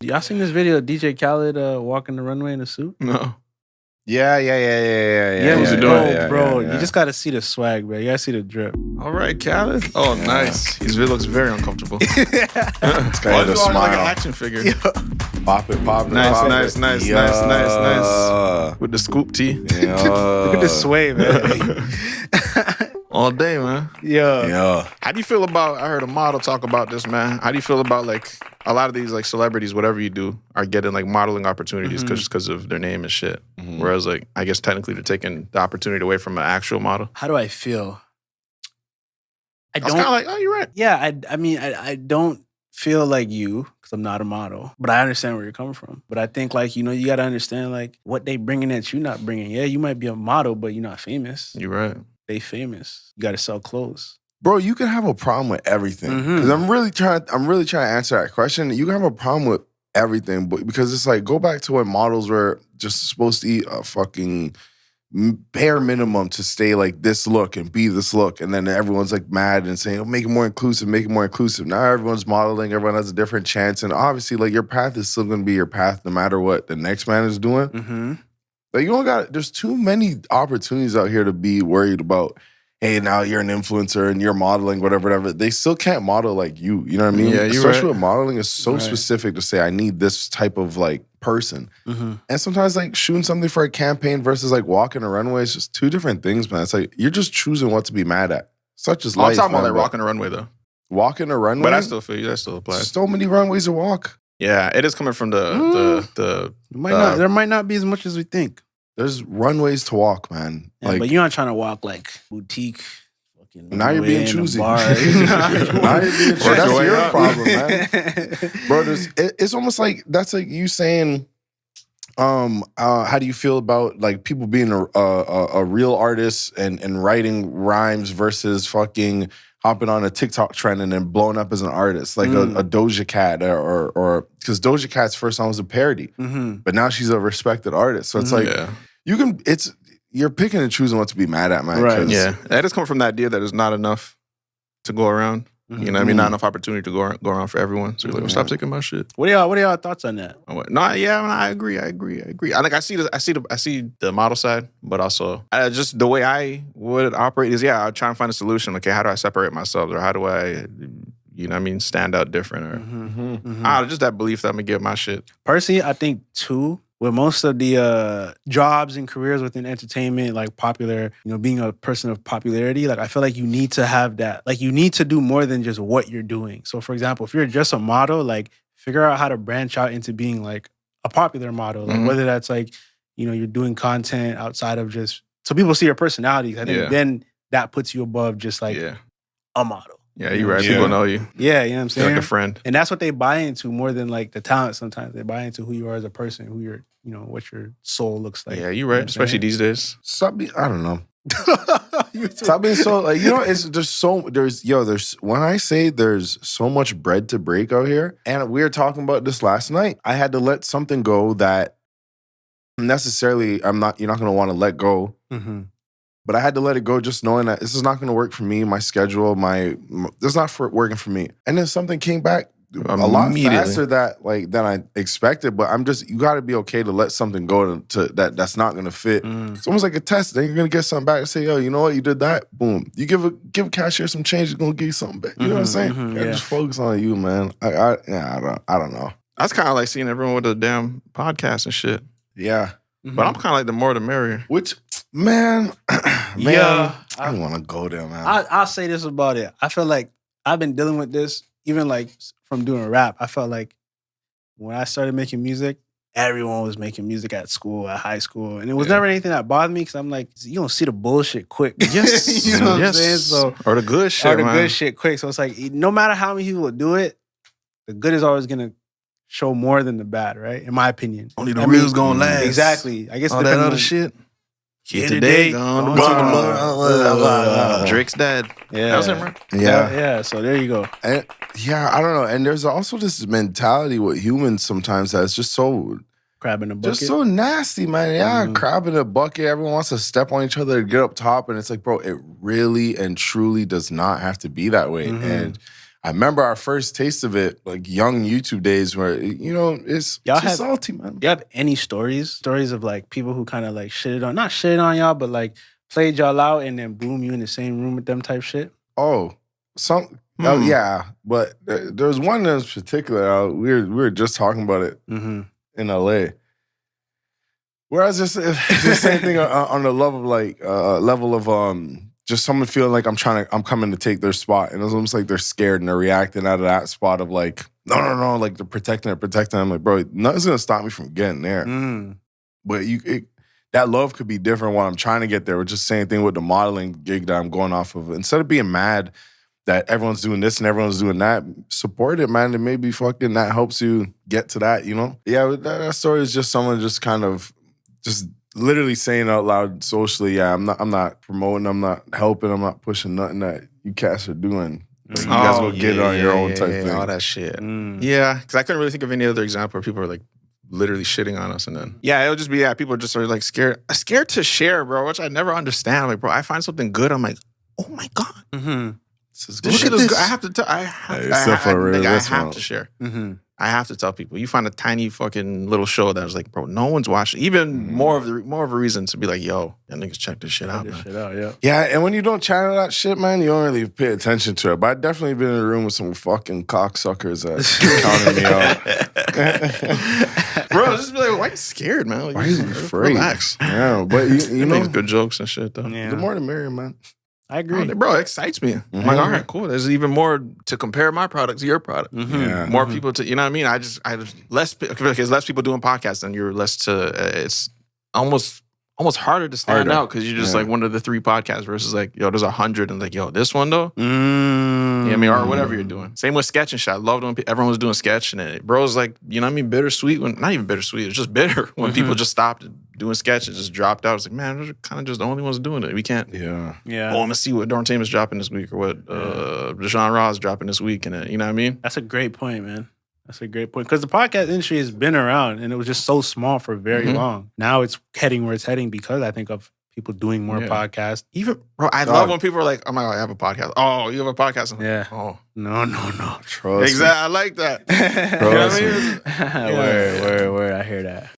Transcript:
Y'all seen this video of DJ Khaled walking the runway in a suit? No. Yeah. Who's he doing? Bro, you just gotta see the swag, bro. You gotta see the drip. All right, Khaled. Oh, nice. He looks very uncomfortable. It's kind of a smile. Like an action figure. Pop it. Nice. With the scoop tee. Look at this sway, man. All day, man. Yeah. How do you feel about, I heard a model talk about this, man. How do you feel about like a lot of these like celebrities, whatever you do, are getting like modeling opportunities because of their name and shit. Whereas like, I guess technically they're taking the opportunity away from an actual model. How do I feel? I was kind of like, oh, you're right. Yeah, I mean, I don't feel like you, because I'm not a model, but I understand where you're coming from. But I think like, you know, you got to understand like what they bringing that you not bringing. Yeah, you might be a model, but you're not famous. You're right. They famous. You got to sell clothes. Bro, you can have a problem with everything. Because I'm really trying to answer that question. You can have a problem with everything, but because it's like, go back to when models were just supposed to eat a fucking bare minimum to stay like this look and be this look. And then everyone's like mad and saying, oh, make it more inclusive. Now everyone's modeling. Everyone has a different chance. And obviously, like, your path is still going to be your path no matter what the next man is doing. But you don't got, there's too many opportunities out here to be worried about, hey, now you're an influencer and you're modeling, whatever. They still can't model like you. You know what I mean? Yeah, Especially with modeling is so specific to say, I need this type of like person. And sometimes like shooting something for a campaign versus like walking a runway is just two different things, man. It's like, you're just choosing what to be mad at. Such as life. I'm talking about like walking a runway though. Walking a runway? But I still feel you. That still applies. So many runways to walk. Yeah, it is coming from the there might not be as much as we think. There's runways to walk, man. Yeah, like, but you're not trying to walk like boutique. Now you're being choosy. Now you're being choosy. That's your problem, man. Bro, it's almost like, that's like you saying, how do you feel about like people being a real artist and writing rhymes versus fucking hopping on a TikTok trend and then blowing up as an artist, like a Doja Cat or because Doja Cat's first song was a parody, but now she's a respected artist. So it's like you're picking and choosing what to be mad at, man. Right. Yeah, that is coming from the idea that there's not enough to go around. You know what I mean? Not enough opportunity to go around for everyone. So you're like, well, stop taking my shit. What are y'all thoughts on that? I agree. I see the model side, but also just the way I would operate is, I try and find a solution. Okay, how do I separate myself, or how do I, you know what I mean, stand out different, or just that belief that I'm gonna get my shit. Personally, I think too, with most of the jobs and careers within entertainment, like popular, you know, being a person of popularity, like I feel like you need to have that. Like you need to do more than just what you're doing. So for example, if you're just a model, like figure out how to branch out into being like a popular model. Like whether that's like, you know, you're doing content outside of just, so people see your personality. I think then that puts you above just like a model. Yeah, you're right. People know you. Yeah, you know what I'm saying? You're like a friend. And that's what they buy into more than like the talent sometimes. They buy into who you are as a person, who you're, you know, what your soul looks like. Yeah, you're right. You know especially these days. I don't know. Stop being so, like, you know, there's when I say there's so much bread to break out here, and we were talking about this last night, I had to let something go that necessarily you're not going to want to let go. But I had to let it go just knowing that this is not going to work for me, my schedule, this is not working for me. And then something came back a lot faster than I expected, but you got to be okay to let something go that's not going to fit. It's almost like a test. Then you're going to get something back and say, yo, you know what, you did that, boom. You give a cashier some change, it's going to give you something back. You know what I'm saying? Just focus on you, man. I don't know. That's kind of like seeing everyone with a damn podcast and shit. Yeah. But I'm kind of like the more the merrier. Which, man, I don't want to go there, man. I'll say this about it. I feel like I've been dealing with this, even like from doing rap. I felt like when I started making music, everyone was making music at school, at high school. And it was never anything that bothered me because I'm like, you don't see the bullshit quick. Yes. You know what I'm saying? So, or the good shit, good shit quick. So it's like, no matter how many people do it, the good is always going to show more than the bad, right? In my opinion. Only the real's gonna last. Exactly. I guess all that other shit. Here today, gone tomorrow. Drake's dad. Yeah. That was him, right? Yeah. So there you go. And, I don't know. And there's also this mentality with humans sometimes that's just so crab in a bucket. Just so nasty, man. Yeah, crab in a bucket. Everyone wants to step on each other to get up top. And it's like, bro, it really and truly does not have to be that way. And I remember our first taste of it, like young YouTube days, where it's Y'all just have- salty, man. Do you have any stories of like people who kind of like not shitted on y'all, but like played y'all out and then boom, you in the same room with them type shit? Oh, yeah, but there was one in particular. We were just talking about it in LA. Whereas it's the same thing on the level of just someone feeling like I'm coming to take their spot, and it's almost like they're scared and they're reacting out of that spot of like no, like they're protecting it. I'm like, bro, nothing's gonna stop me from getting there. But that love could be different when I'm trying to get there. Which is the same thing with the modeling gig that I'm going off of. Instead of being mad that everyone's doing this and everyone's doing that, support it, man, and maybe fucking that helps you get to that, Yeah, that story is just someone just kind of just literally saying out loud socially, yeah, I'm not promoting, I'm not helping, I'm not pushing nothing that you cats are doing. Like, you guys go get it on your own type thing. All that shit. Yeah, because I couldn't really think of any other example where people are like literally shitting on us, and then it would just be people are just sort of like scared to share, bro, which I never understand. I'm like, bro, I find something good, I'm like, oh my god, this shit is good. I have to tell. I have to share. I have to tell people. You find a tiny fucking little show that was like, bro, no one's watching. Even more of a reason to be like, yo, y'all niggas check this shit out, man. Yeah, and when you don't channel that shit, man, you don't really pay attention to it. But I've definitely been in a room with some fucking cocksuckers that counting me out. Bro, just be like, why are you scared, man? Like, why are you afraid? Relax. Yeah, but you know, good jokes and shit, though. The more the merrier, man. I agree. Bro, it excites me. I'm like, all right, cool. There's even more to compare my product to your product. More people to, you know what I mean? I just less, because less people doing podcasts, and you're less to, it's almost harder to stand out because you're just like one of the 3 podcasts versus like, yo, there's 100 and like, yo, this one though? You know what I mean? Or whatever you're doing. Same with sketch and shit. I loved when everyone was doing sketch, and it, bro, was like, you know what I mean? Bittersweet when, not even bittersweet, it was just bitter when people just stopped doing sketch and just dropped out. It's like, man, we're kind of just the only ones doing it. We can't. Yeah. Oh, I'm gonna see what Dorn Tamer's dropping this week or what Deshaun Ross dropping this week, and you know what I mean? That's a great point, man. That's a great point. Because the podcast industry has been around and it was just so small for very long. Now it's heading where it's heading because I think of people doing more podcasts. Even, bro, I love when people are like, oh my God, I have a podcast. Oh, you have a podcast? I'm like, oh. No. Trust exactly. I like that. You know what I mean? Word. I hear that.